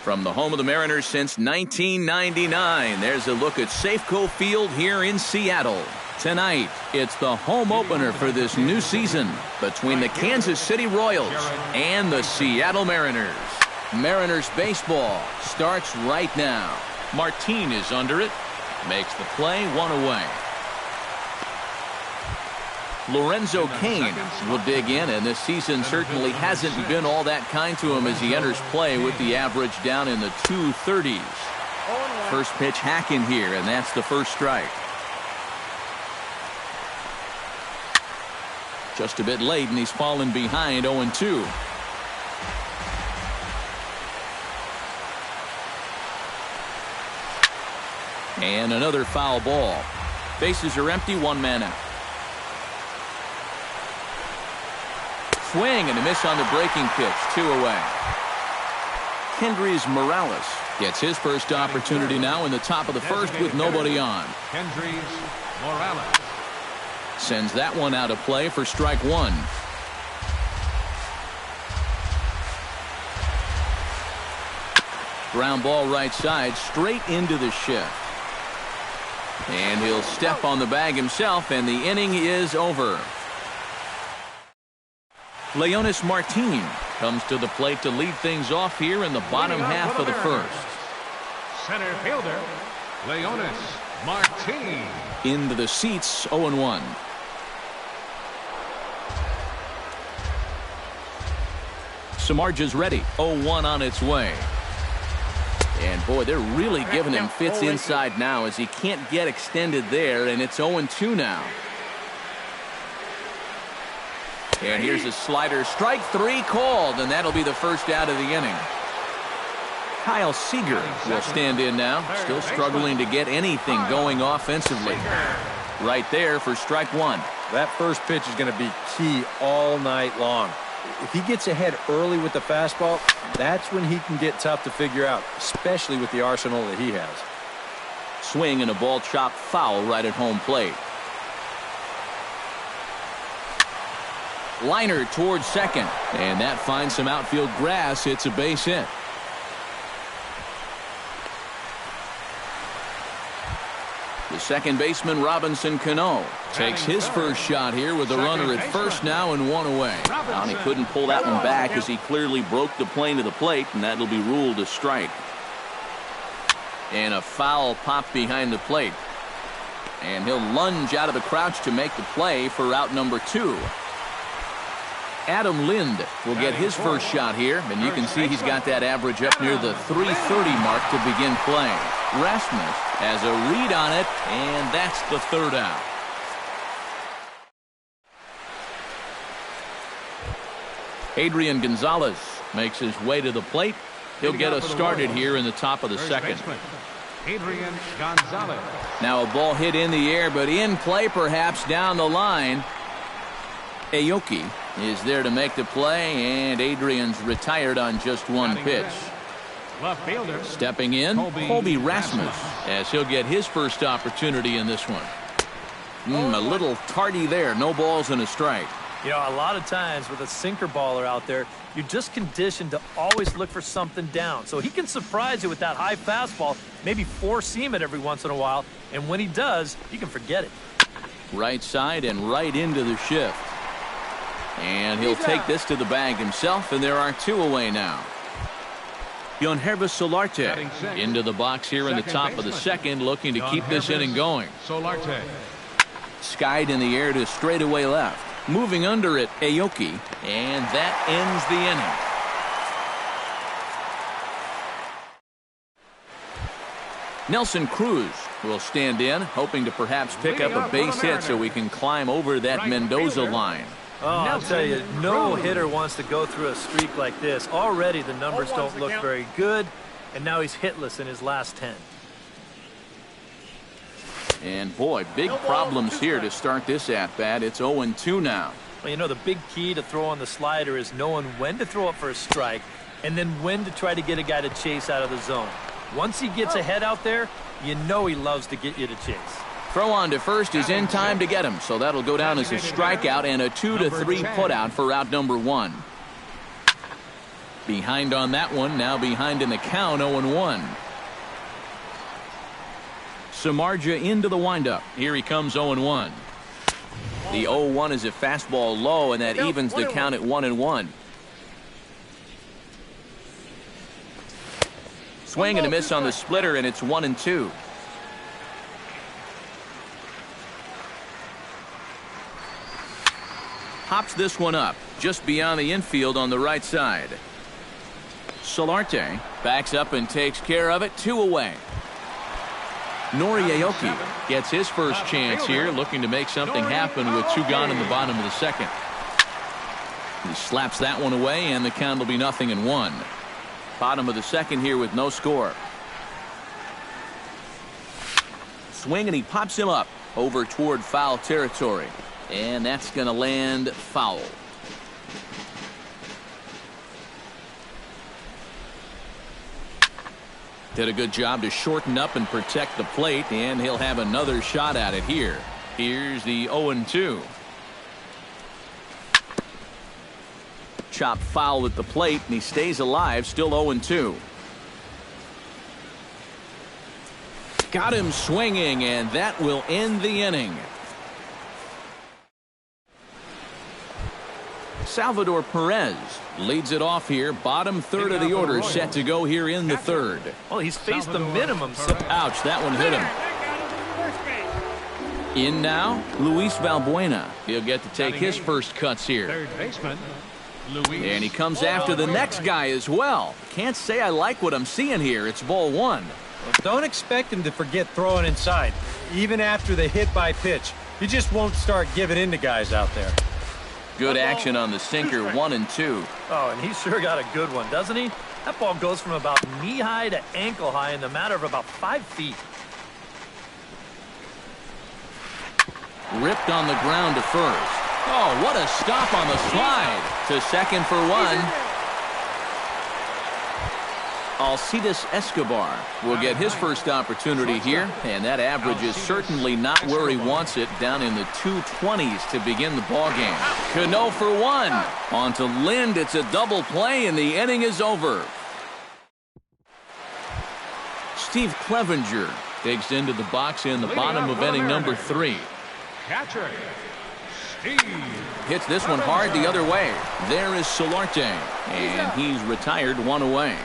From the home of the Mariners since 1999, there's a look at Safeco Field here in Seattle. Tonight, it's the home opener for this new season between the Kansas City Royals and the Seattle Mariners. Mariners baseball starts right now. Martin is under it, makes the play, one away. Lorenzo Cain will dig in, and this season certainly hasn't been all that kind to him as he enters play with the average down in the 230s. First pitch hack in here, and that's the first strike. Just a bit late, and he's fallen behind 0-2. And another foul ball. Bases are empty, one man out. Swing and a miss on the breaking pitch, 2 away. Kendrys Morales gets his first opportunity now in the top of the first with nobody on. Kendrys Morales sends that one out of play for strike one. Ground ball right side, straight into the shift. And he'll step on the bag himself, and the inning is over. Leonis Martin comes to the plate to lead things off here in the bottom half of the first. Center fielder, Leonis Martin. Into the seats, 0-1. Samardzija's ready, 0-1 on its way. And boy, they're really giving him fits inside now as he can't get extended there, and it's 0-2 now. And here's a slider, strike 3 called, and that'll be the first out of the inning. Kyle Seager will stand in now, still struggling to get anything going offensively. Right there for strike 1. That first pitch is going to be key all night long. If he gets ahead early with the fastball, that's when he can get tough to figure out, especially with the arsenal that he has. Swing and a ball chopped foul right at home plate. Liner towards second, and that finds some outfield grass. It's a base hit. The second baseman, Robinson Cano, takes his first shot here with a runner at first now and 1 away. Now he couldn't pull that one back as he clearly broke the plane to the plate, and that'll be ruled a strike. And a foul pop behind the plate. And he'll lunge out of the crouch to make the play for out number 2. Adam Lind will get his first shot here, and you can see he's got that average up near the 330 mark to begin playing. Rasmus has a read on it, and that's the third out. Adrian Gonzalez makes his way to the plate. He'll get us started here in the top of the second. Adrian Gonzalez. Now a ball hit in the air, but in play perhaps down the line. Aoki is there to make the play, and Adrian's retired on just one pitch. Left fielder. Stepping in, Colby Rasmus, as he'll get his first opportunity in this one. A little tardy there, no balls and a strike. You know, a lot of times with a sinker baller out there, you're just conditioned to always look for something down. So he can surprise you with that high fastball, maybe four-seam it every once in a while, and when he does, you can forget it. Right side and right into the shift. And he'll take this to the bag himself, and there are 2 away now. Yonhervis Solarte into the box here in the top of the second, looking to keep this inning going. Solarte. Skied in the air to straightaway left. Moving under it, Aoki, and that ends the inning. Nelson Cruz will stand in, hoping to perhaps pick up a base hit so we can climb over that Mendoza line. Oh, I'll tell you, no hitter wants to go through a streak like this. Already the numbers don't look very good, and now he's hitless in his last 10. And boy, big problems here to start this at-bat. It's 0-2 now. Well, you know, the big key to throw on the slider is knowing when to throw it for a strike and then when to try to get a guy to chase out of the zone. Once he gets ahead out there, you know he loves to get you to chase. Throw on to first is in time to get him, so that'll go down as a strikeout and a 2-3 putout for out number 1. Behind on that one, now behind in the count, 0-1. Samardzija into the windup. Here he comes, 0-1. The 0-1 is a fastball low, and that evens the count at 1-1. Swing and a miss on the splitter, and it's 1-2. Pops this one up just beyond the infield on the right side. Solarte backs up and takes care of it. 2 away. Noriaoki gets his first chance here, looking to make something happen with 2 gone in the bottom of the second. He slaps that one away, and the count will be 0-1. Bottom of the second here with no score. Swing, and he pops him up over toward foul territory. And that's going to land foul. Did a good job to shorten up and protect the plate, and he'll have another shot at it here. Here's the 0-2. Chop foul at the plate, and he stays alive, still 0-2. Got him swinging, and that will end the inning. Salvador Perez leads it off here. Bottom third of the order set to go here in the third. Well, he's faced the minimum. So ouch, that one hit him. In now, Luis Valbuena. He'll get to take his first cuts here. Third baseman, And he comes after the next guy as well. Can't say I like what I'm seeing here. It's ball 1. Don't expect him to forget throwing inside. Even after the hit by pitch, he just won't start giving in to guys out there. Good action on the sinker, 1-2. Oh, and he sure got a good one, doesn't he? That ball goes from about knee-high to ankle-high in the matter of about 5 feet. Ripped on the ground to first. Oh, what a stop on the slide. To second for 1. Alcides Escobar will get his first opportunity here, and that average is certainly not where he wants it, down in the 220s to begin the ballgame. Cano for 1. On to Lind. It's a double play, and the inning is over. Steve Clevenger digs into the box in the bottom of inning number 3. catcher, Steve. Hits this one hard the other way. There is Solarte, and he's retired 1 away.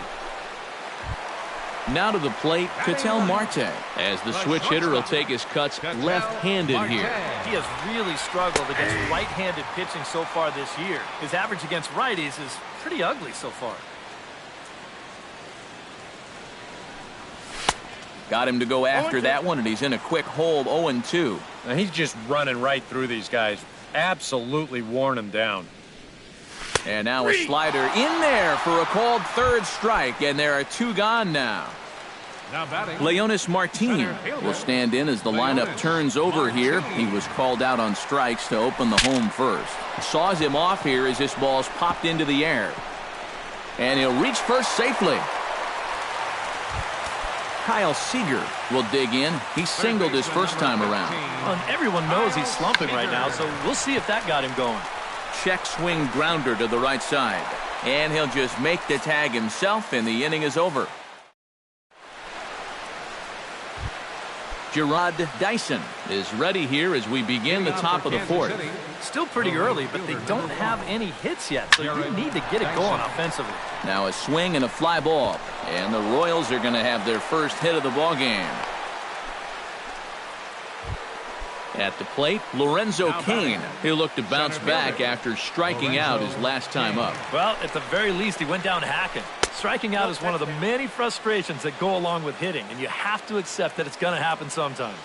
Now to the plate, Ketel Marte, as the switch hitter will take his cuts left-handed here. He has really struggled against right-handed pitching so far this year. His average against righties is pretty ugly so far. Got him to go after that one, and he's in a quick hold, 0-2. Now he's just running right through these guys. Absolutely worn them down. And now a slider in there for a called third strike, and there are 2 gone now. Now batting, Leonis Martin will stand in as the lineup turns over here. He was called out on strikes to open the home first. Saws him off here as this ball's popped into the air. And he'll reach first safely. Kyle Seager will dig in. He singled his first time around. Well, and everyone knows he's slumping right now, so we'll see if that got him going. Check swing grounder to the right side. And he'll just make the tag himself, and the inning is over. Gerard Dyson is ready here as we begin the top of the fourth. Still pretty early, but they don't have any hits yet, so you need to get it going offensively. Now a swing and a fly ball, and the Royals are going to have their first hit of the ball game. At the plate, Lorenzo Cain, who looked to bounce back after striking out his last time up. Well, at the very least, he went down hacking. Striking out is one of the many frustrations that go along with hitting, and you have to accept that it's going to happen sometimes.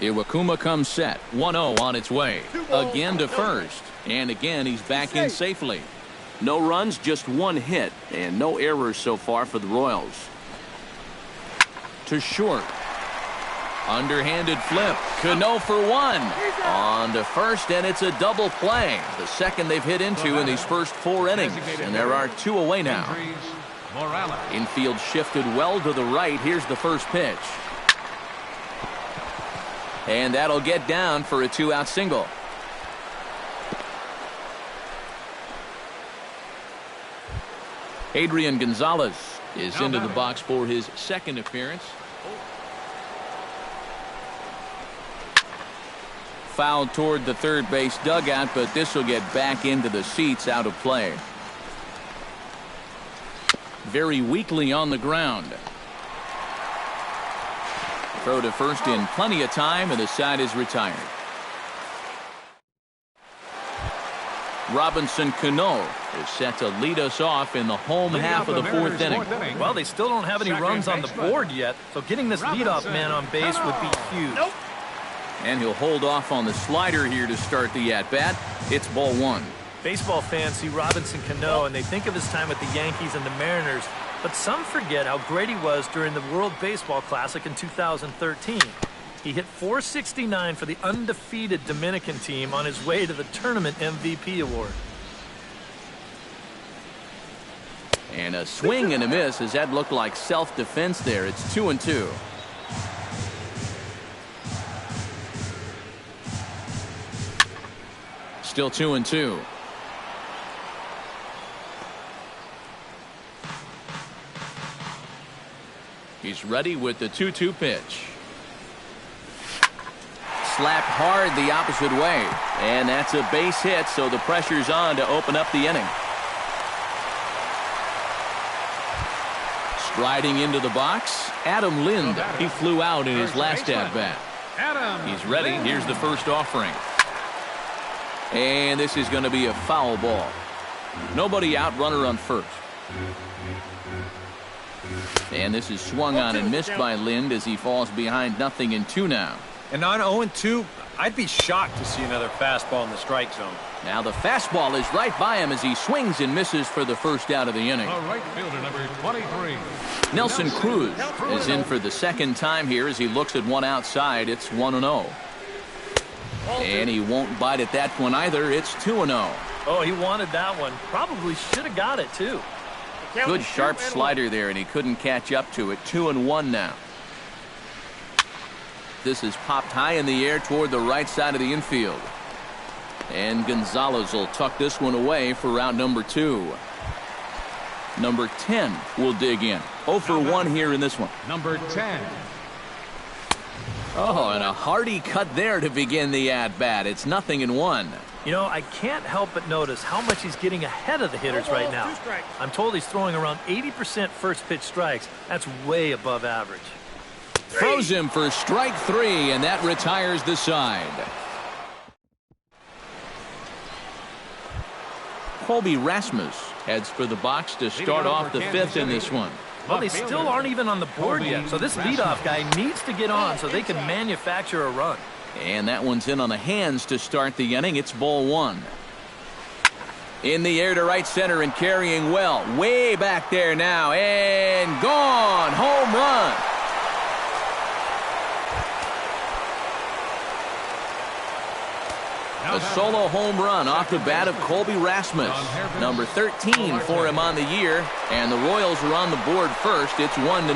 Iwakuma comes set, 1-0 on its way. Again to first, and again he's back in safely. No runs, just 1 hit, and no errors so far for the Royals. To short. Underhanded flip. Cano for 1. On to first, and it's a double play. The second they've hit into in these first 4 innings, and there are 2 away now. Infield shifted well to the right. Here's the first pitch. And that'll get down for a 2-out single. Adrian Gonzalez is into the box for his second appearance. Fouled toward the third base dugout, but this will get back into the seats, out of play. Very weakly on the ground. Throw to first in plenty of time, and the side is retired. Robinson Cano is set to lead us off in the home half of the fourth inning. Well, they still don't have any runs on the board yet, so getting this leadoff man on base would be huge. And he'll hold off on the slider here to start the at-bat. It's ball one. Baseball fans see Robinson Cano and they think of his time with the Yankees and the Mariners, but some forget how great he was during the World Baseball Classic in 2013. He hit .469 for the undefeated Dominican team on his way to the tournament MVP award. And a swing and a miss, as that looked like self-defense there. It's 2-2. Still 2-2. He's ready with the 2-2 pitch. Slapped hard the opposite way. And that's a base hit, so the pressure's on to open up the inning. Striding into the box, Adam Lind. He flew out in his last at-bat. He's ready. Here's the first offering. And this is going to be a foul ball. Nobody out, runner on first. And this is swung on and missed by Lind as he falls behind 0-2 now. And on 0-2, I'd be shocked to see another fastball in the strike zone. Now the fastball is right by him as he swings and misses for the first out of the inning. Right fielder number 23. Nelson Cruz is in for the second time here as he looks at one outside. It's 1-0. And he won't bite at that one either. It's 2-0. Oh, he wanted that one. Probably should have got it, too. Good sharp slider there, and he couldn't catch up to it. 2-1 now. This is popped high in the air toward the right side of the infield. And Gonzalez will tuck this one away for round number 2. Number 10 will dig in. 0 for 1 here in this one. Number 10. Oh, and a hearty cut there to begin the at-bat. It's 0-1. You know, I can't help but notice how much he's getting ahead of the hitters right now. I'm told he's throwing around 80% first pitch strikes. That's way above average. Throws him for strike 3, and that retires the side. Colby Rasmus heads for the box to start off the 5th in this one. Well, they still aren't even on the board yet, so this leadoff guy needs to get on so they can manufacture a run. And that one's in on the hands to start the inning. It's ball 1. In the air to right center and carrying well. Way back there now, and gone. Home run. A solo home run off the bat of Colby Rasmus. Number 13 for him on the year. And the Royals are on the board first. It's 1-0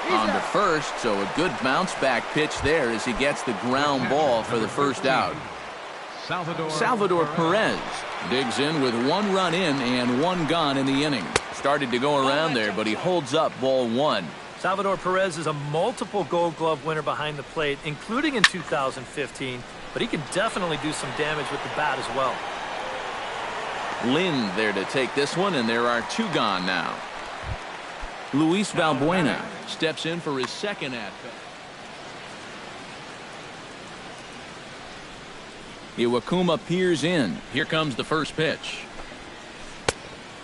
on the first. So a good bounce back pitch there as he gets the ground ball for the first out. Salvador Perez digs in with 1 run in and 1 gone in the inning. Started to go around there, but he holds up ball 1. Salvador Perez is a multiple Gold Glove winner behind the plate, including in 2015. But he can definitely do some damage with the bat as well. Lind there to take this one, and there are 2 gone now. Luis Valbuena steps in for his second at-bat. Iwakuma peers in. Here comes the first pitch.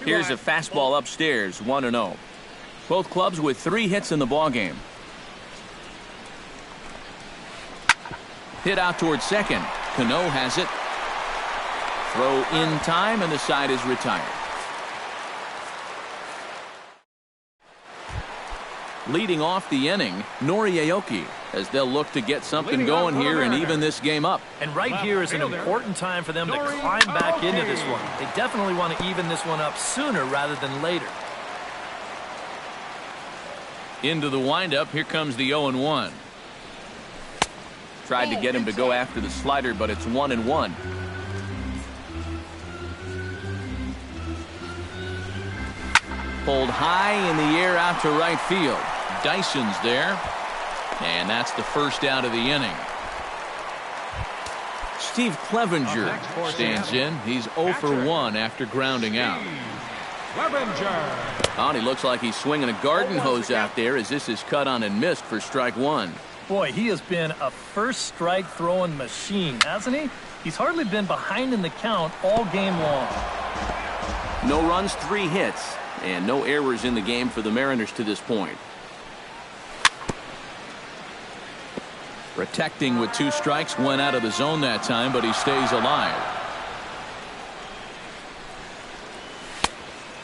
Here's a fastball upstairs, 1-0. Both clubs with 3 hits in the ballgame. Hit out towards second. Cano has it. Throw in time, and the side is retired. Leading off the inning, Nori Aoki, as they'll look to get something going here and even this game up. And right here is an important time for them to climb back into this one. They definitely want to even this one up sooner rather than later. Into the windup, here comes the 0-1. Tried to get him to go after the slider, but it's 1-1. Pulled high in the air out to right field. Dyson's there. And that's the first out of the inning. Steve Clevenger stands in. He's 0 for 1 after grounding out. Oh, he looks like he's swinging a garden hose out there as this is cut on and missed for strike one. Boy, he has been a first strike throwing machine, hasn't he? He's hardly been behind in the count all game long. No runs, 3 hits, and no errors in the game for the Mariners to this point. Protecting with 2 strikes, went out of the zone that time, but he stays alive.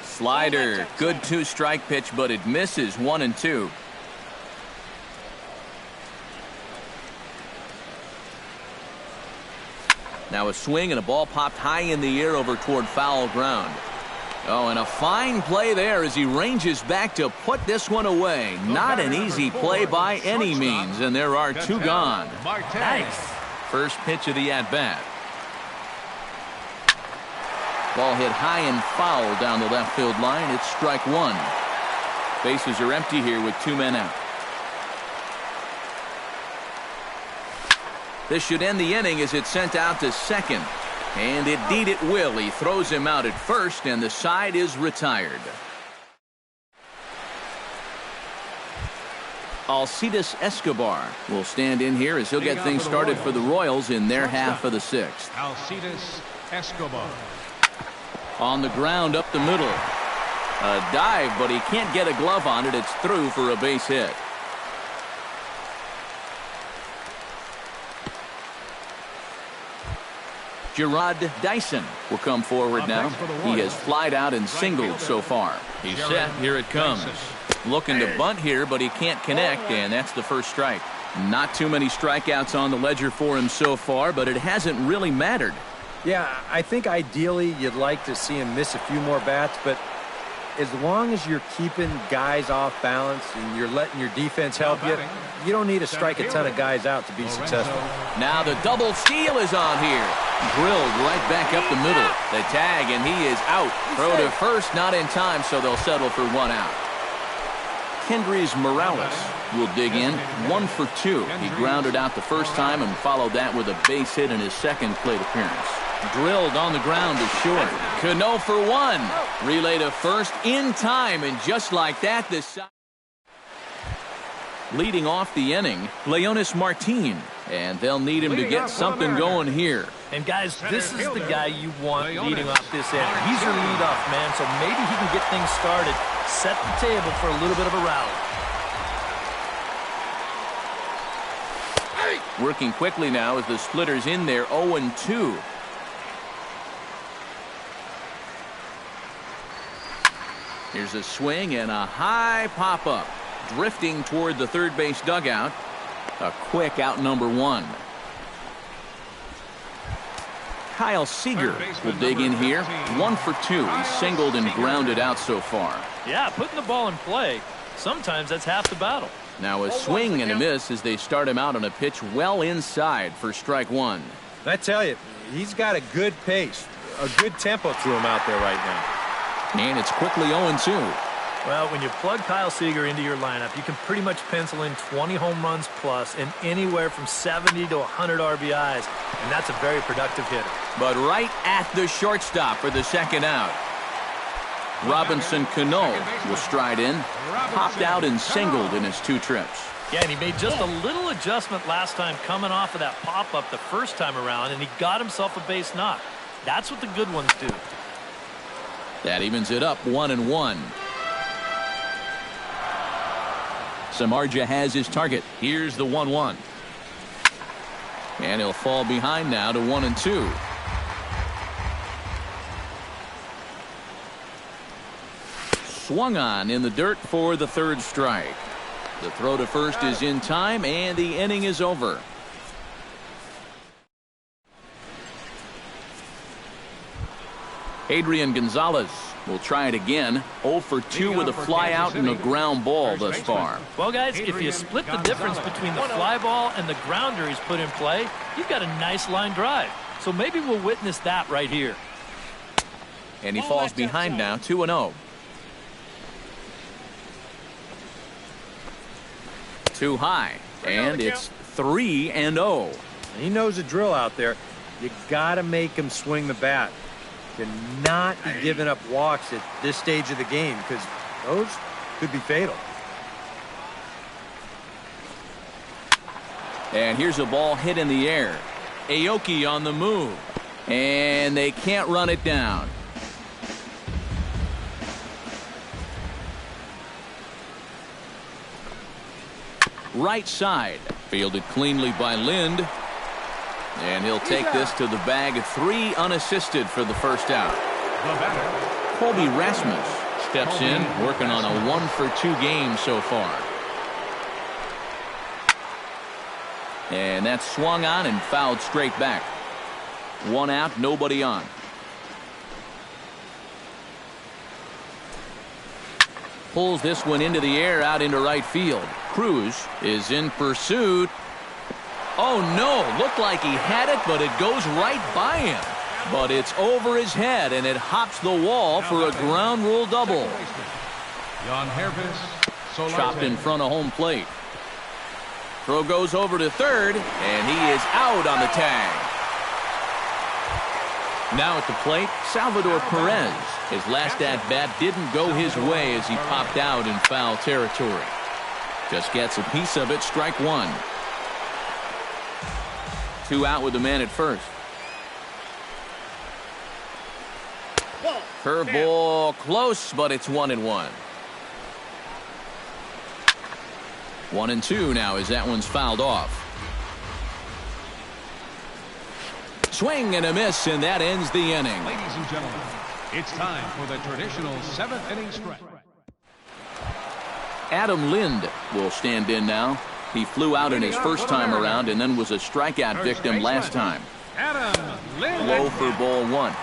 Slider, good 2-strike pitch, but it misses 1-2. Now a swing and a ball popped high in the air over toward foul ground. Oh, and a fine play there as he ranges back to put this one away. Not an easy play by any means, and there are 2 gone. Nice. First pitch of the at-bat. Ball hit high and foul down the left field line. It's strike 1. Bases are empty here with 2 men out. This should end the inning as it's sent out to second. And indeed it will. He throws him out at first, and the side is retired. Alcides Escobar will stand in here as he'll get things started for the Royals in their half of the 6th. Alcides Escobar. On the ground up the middle. A dive, but he can't get a glove on it. It's through for a base hit. Gerard Dyson will come forward now. He has flied out and singled so far. He's set. Here it comes. Looking to bunt here, but he can't connect, and that's the first strike. Not too many strikeouts on the ledger for him so far, but it hasn't really mattered. Yeah, I think ideally you'd like to see him miss a few more bats, but as long as you're keeping guys off balance and you're letting your defense help you, you don't need to strike a ton of guys out to be successful. Now the double steal is on here. Drilled right back up the middle. The tag, and he is out. Throw to first, not in time, so they'll settle for 1 out. Kendrys Morales will dig in. 1 for 2. He grounded out the first time and followed that with a base hit in his second plate appearance. Drilled on the ground to short. Cano for 1. Relay to first in time, and just like that, this leading off the inning, Leonis Martin, and they'll need him to get something going here. And guys, this is the guy you want leading off this inning. He's your leadoff man, so maybe he can get things started, set the table for a little bit of a rally. Working quickly now as the splitter's in there, 0-2. Here's a swing and a high pop-up. Drifting toward the third base dugout. A quick out number 1. Kyle Seager will dig in here. 1 for 2. He's singled and grounded out so far. Yeah, putting the ball in play, sometimes that's half the battle. Now a swing and a miss as they start him out on a pitch well inside for strike 1. I tell you, he's got a good pace, a good tempo to him out there right now. And it's quickly 0-2. Well, when you plug Kyle Seager into your lineup, you can pretty much pencil in 20 home runs plus and anywhere from 70 to 100 RBIs, and that's a very productive hitter. But right at the shortstop for the second out. Robinson Cano will stride in, popped out and singled in his 2 trips. Yeah, and he made just a little adjustment last time coming off of that pop-up the first time around, and he got himself a base knock. That's what the good ones do. That evens it up 1-1. Samardzija has his target. Here's the 1-1. And he'll fall behind now to 1-2. Swung on in the dirt for the third strike. The throw to first is in time, and the inning is over. Adrian Gonzalez will try it again. 0 for 2 with a fly out and a ground ball thus far. Well, guys, if you split the difference between the fly ball and the grounder he's put in play, you've got a nice line drive. So maybe we'll witness that right here. And he falls behind now, 2-0. Too high, and it's 3-0. He knows the drill out there. You got to make him swing the bat. Cannot be giving up walks at this stage of the game because those could be fatal. And here's a ball hit in the air. Aoki on the move. And they can't run it down. Right side. Fielded cleanly by Lind. And he'll take this to the bag. 3 unassisted for the first out. Colby Rasmus steps in, working on a 1-for-2 game so far. And that's swung on and fouled straight back. 1 out, nobody on. Pulls this one into the air out into right field. Cruz is in pursuit. Oh no, looked like he had it, but it goes right by him. But it's over his head and it hops the wall for a ground rule double. Chopped in front of home plate. Throw goes over to third, and he is out on the tag. Now at the plate, Salvador Perez. His last at-bat didn't go his way as he popped out in foul territory. Just gets a piece of it, strike 1. 2 out with the man at first. Curveball close, but it's 1-1. 1-2 now as that one's fouled off. Swing and a miss, and that ends the inning. Ladies and gentlemen, it's time for the traditional 7th inning stretch. Adam Lind will stand in now. He flew out in his first time around and then was a strikeout victim last time. Adam Lind. Low for ball 1.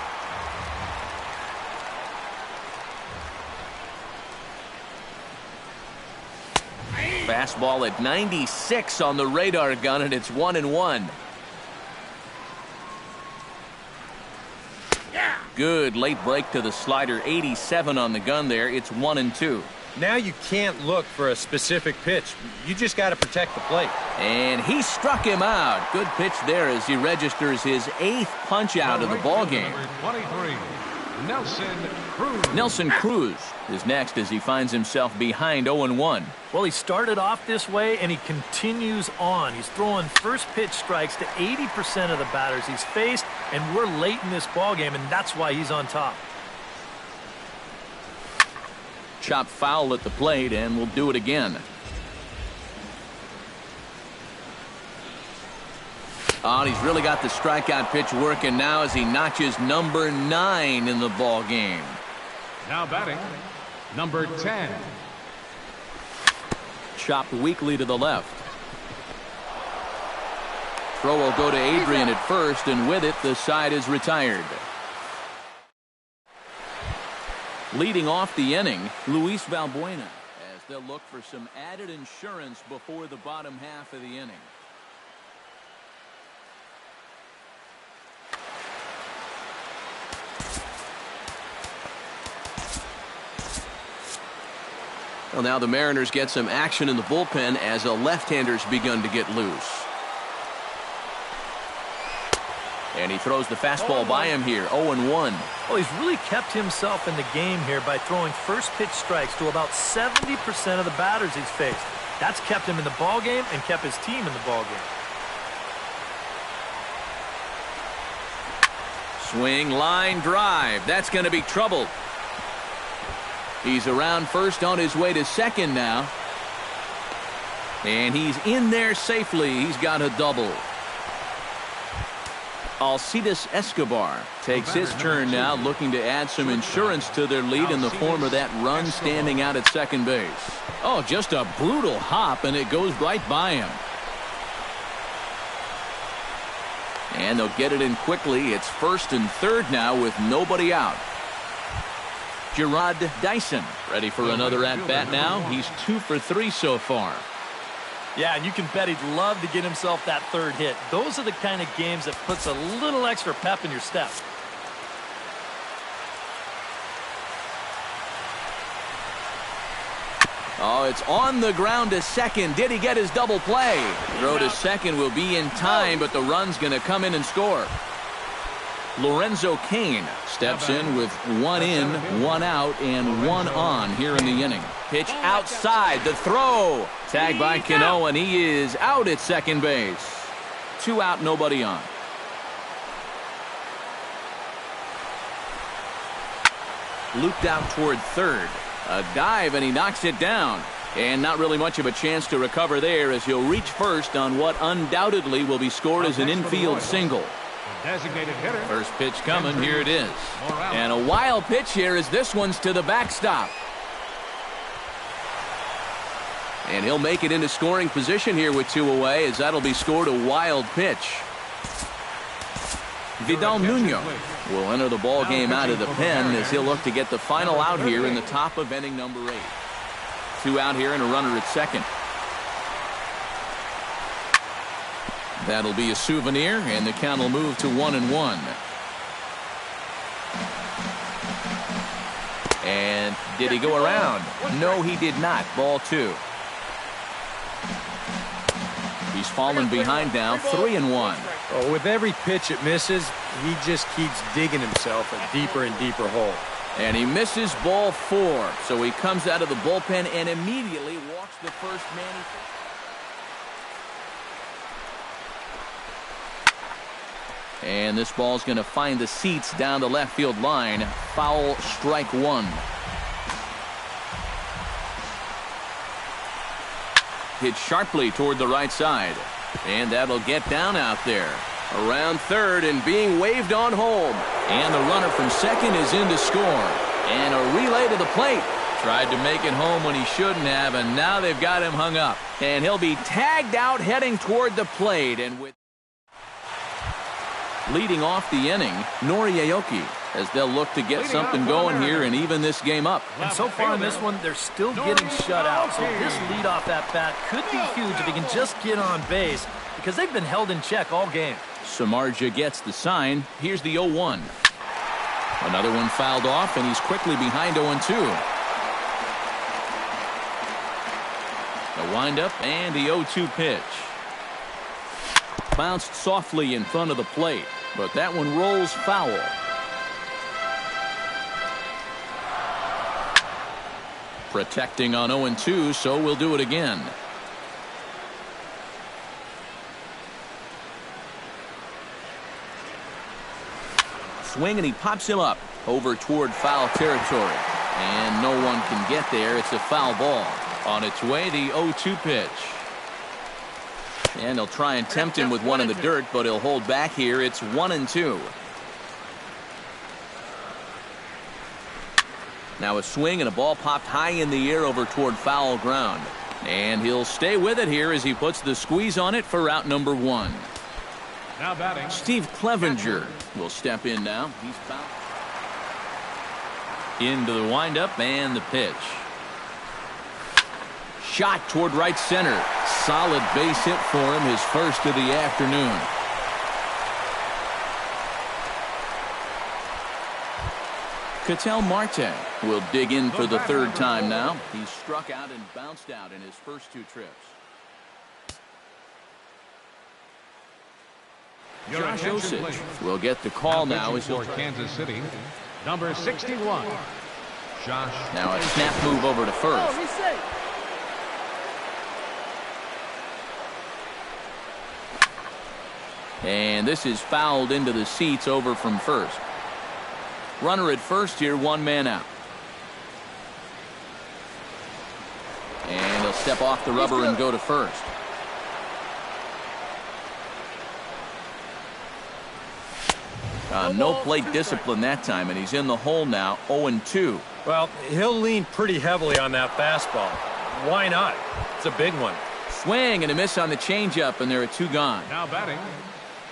Fastball at 96 on the radar gun, and it's 1-1. Good late break to the slider. 87 on the gun there. It's 1-2. Now you can't look for a specific pitch. You just got to protect the plate. And he struck him out. Good pitch there as he registers his 8th punch out of the ball game. 23, Nelson Cruz. Nelson Cruz is next as he finds himself behind 0-1. Well, he started off this way, and he continues on. He's throwing first pitch strikes to 80% of the batters he's faced, and we're late in this ball game, and that's why he's on top. Chopped foul at the plate, and we'll do it again. Oh, and he's really got the strikeout pitch working now as he notches number 9 in the ball game. Now batting, number 10. Chopped weakly to the left. Throw will go to Adrian at first, and with it, the side is retired. Leading off the inning, Luis Valbuena, as they'll look for some added insurance before the bottom half of the inning. Well, now the Mariners get some action in the bullpen as a left-hander's begun to get loose. And he throws the fastball by him here, 0-1. Well, he's really kept himself in the game here by throwing first pitch strikes to about 70% of the batters he's faced. That's kept him in the ball game and kept his team in the ball game. Swing, line, drive. That's going to be trouble. He's around first on his way to second now. And he's in there safely. He's got a double. Alcides Escobar takes his turn now, looking to add some insurance to their lead in the form of that run standing out at second base. Oh, just a brutal hop, and it goes right by him. And they'll get it in quickly. It's first and third now with nobody out. Gerard Dyson ready for another at-bat now. He's 2 for 3 so far. Yeah, and you can bet he'd love to get himself that third hit. Those are the kind of games that puts a little extra pep in your step. Oh, it's on the ground to second. Did he get his double play? Throw to second will be in time, but the run's going to come in and score. Lorenzo Cain steps in with 1 in, 1 out, and 1 on here in the inning. Pitch outside, the throw. Tagged by Cano, and he is out at second base. 2 out, nobody on. Looped out toward third. A dive, and he knocks it down. And not really much of a chance to recover there as he'll reach first on what undoubtedly will be scored as an infield single. Designated hitter. First pitch coming. Here it is. And a wild pitch here as this one's to the backstop. And he'll make it into scoring position here with 2 away as that'll be scored a wild pitch. Vidal Nuno will enter the ball game out of the pen as he'll look to get the final out here in the top of inning number 8. 2 out here and a runner at second. That'll be a souvenir, and the count will move to 1-1. And did he go around? No, he did not. Ball 2. He's fallen behind now, 3-1. Oh, with every pitch it misses, he just keeps digging himself a deeper and deeper hole. And he misses ball 4. So he comes out of the bullpen and immediately walks the first man. And this ball's going to find the seats down the left field line. Foul, strike 1. Hit sharply toward the right side. And that'll get down out there. Around third and being waved on home. And the runner from second is in to score. And a relay to the plate. Tried to make it home when he shouldn't have, and now they've got him hung up. And he'll be tagged out heading toward the plate. And with leading off the inning, Nori Aoki, as they'll look to get something going here and even this game up. And so far in this one, they're still getting shut out. So this leadoff at-bat could be huge if he can just get on base because they've been held in check all game. Samardzija gets the sign. Here's the 0-1. Another one fouled off, and he's quickly behind 0-2. The windup and the 0-2 pitch. Bounced softly in front of the plate, but that one rolls foul. Protecting on 0-2, so we'll do it again. Swing, and he pops him up over toward foul territory. And no one can get there. It's a foul ball. On its way, the 0-2 pitch. And they'll try and tempt him with one in the dirt, but he'll hold back here. It's 1-2. Now a swing and a ball popped high in the air over toward foul ground. And he'll stay with it here as he puts the squeeze on it for out number 1. Now batting, Steve Clevenger will step in now. He's fouled. Into the windup and the pitch. Shot toward right center. Solid base hit for him, his first of the afternoon. Ketel Marte will dig in for the third time now. He's struck out and bounced out in his first 2 trips. Josh Osich will get the call now as he'll for Kansas City, number 61. Josh. Now a snap move over to first. And this is fouled into the seats over from first. Runner at first here, 1 man out. And he'll step off the rubber and go to first. No plate discipline that time, and he's in the hole now, 0-2. Well, he'll lean pretty heavily on that fastball. Why not? It's a big one. Swing and a miss on the changeup, and there are 2 gone. Now batting,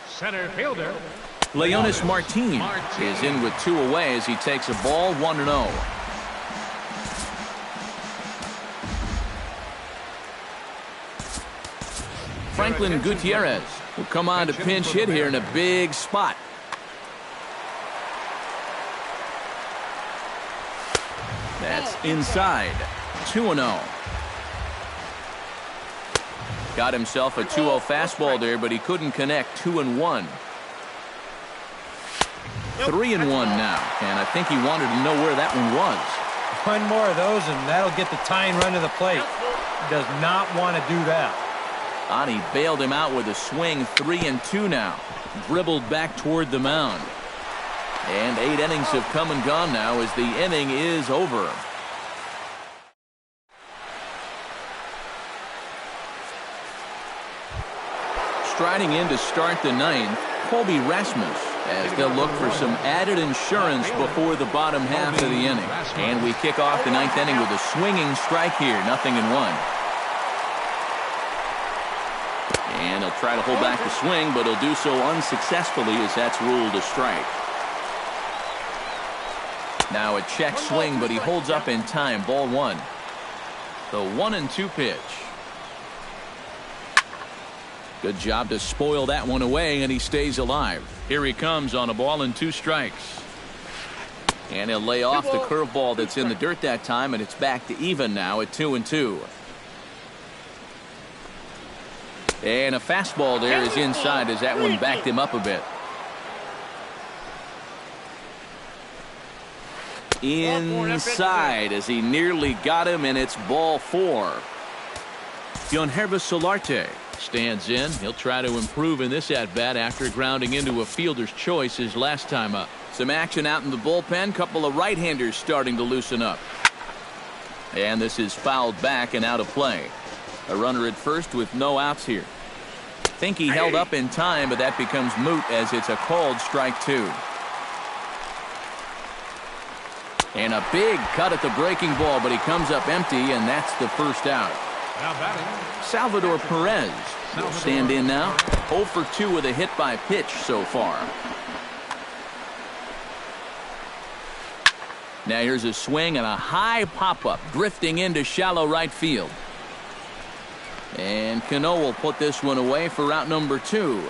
center fielder Leonis Martin is in with 2 away as he takes a ball, 1-0. Franklin Gutierrez will come on to pinch hit here in a big spot. That's inside. 2-0. Got himself a 2-0 fastball there, but he couldn't connect. 2-1. 3-1 now, and I think he wanted to know where that one was. One more of those, and that'll get the tying run to the plate. He does not want to do that. Ani bailed him out with a swing. 3-2 now. Dribbled back toward the mound. And 8 innings have come and gone now as the inning is over. Striding in to start the 9th, Colby Rasmus, as they'll look for some added insurance before the bottom half of the inning. And we kick off the 9th inning with a swinging strike here, 0-1. And he'll try to hold back the swing, but he'll do so unsuccessfully as that's ruled a strike. Now a check swing, but he holds up in time. Ball 1. The 1-2 pitch. Good job to spoil that one away, and he stays alive. Here he comes on a ball and 2 strikes. And he'll lay off the curveball that's in the dirt that time, and it's back to even now at 2-2. And a fastball there is inside as that one backed him up a bit. Inside as he nearly got him, and it's ball 4. Yonherva Solarte stands in. He'll try to improve in this at-bat after grounding into a fielder's choice his last time up. Some action out in the bullpen. Couple of right-handers starting to loosen up. And this is fouled back and out of play. A runner at first with no outs here. Think he held up in time, but that becomes moot as it's a called strike 2. And a big cut at the breaking ball, but he comes up empty, and that's the first out. Now batting, Salvador Perez will stand in now. 0 for 2 with a hit by pitch so far. Now here's a swing and a high pop-up drifting into shallow right field. And Cano will put this one away for out number 2.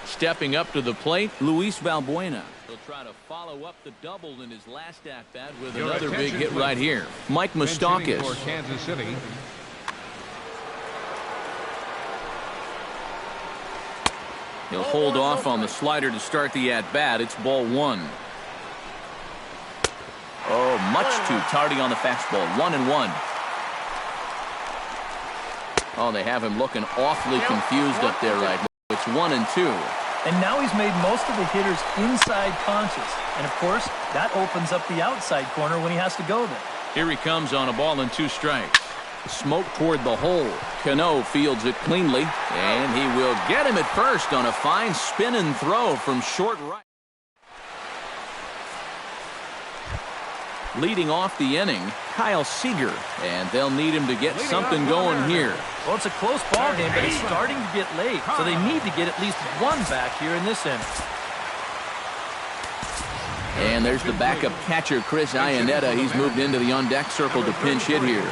Stepping up to the plate, Luis Valbuena. He'll try to follow up the double in his last at-bat with another big hit right here. Mike Moustakas. for Kansas City. He'll hold off on the slider to start the at-bat. It's ball 1. Oh, much too tardy on the fastball. 1-1. Oh, they have him looking awfully confused up there right now. It's 1-2. And now he's made most of the hitters inside conscious. And, of course, that opens up the outside corner when he has to go there. Here he comes on a ball and 2 strikes. Smoke toward the hole. Cano fields it cleanly, and he will get him at first on a fine spin and throw from short right. Leading off the inning, Kyle Seager, and they'll need him to get something going here. Well, it's a close ball game, but it's starting to get late, so they need to get at least one back here in this inning. And there's the backup catcher, Chris Iannetta. He's moved into the on-deck circle to pinch hit here.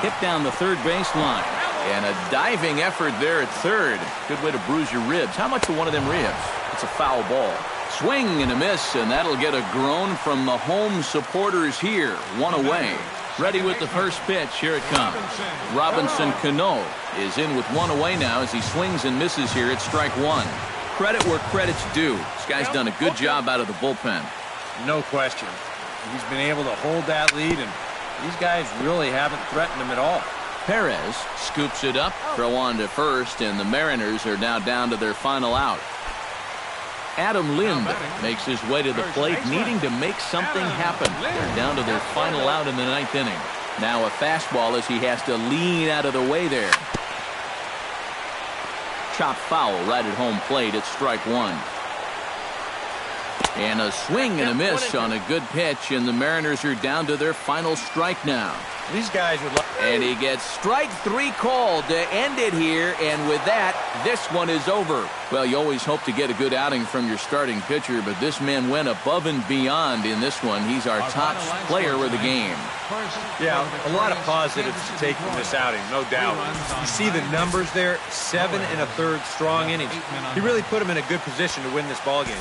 Hit down the third baseline. And a diving effort there at third. Good way to bruise your ribs. How much for one of them ribs? It's a foul ball. Swing and a miss, and that'll get a groan from the home supporters here. 1 away. Ready with the first pitch. Here it comes. Robinson Cano is in with 1 away now as he swings and misses here at strike 1. Credit where credit's due. This guy's done a good job out of the bullpen. No question. He's been able to hold that lead, and these guys really haven't threatened him at all. Perez scoops it up, throw on to first, and the Mariners are now down to their final out. Adam Lind makes his way to the plate, needing to make something happen. They're down to their final out in the 9th inning. Now a fastball as he has to lean out of the way there. Chop foul right at home plate at strike 1. And a swing and a miss on a good pitch, and the Mariners are down to their final strike now. These guys would and he gets strike 3 called to end it here, and with that, this one is over. Well, you always hope to get a good outing from your starting pitcher, but this man went above and beyond in this one. He's our top player of the game. Yeah, a lot of positives to take from this outing, no doubt. You see the numbers there, 7 1/3 strong innings. He really put him in a good position to win this ball game.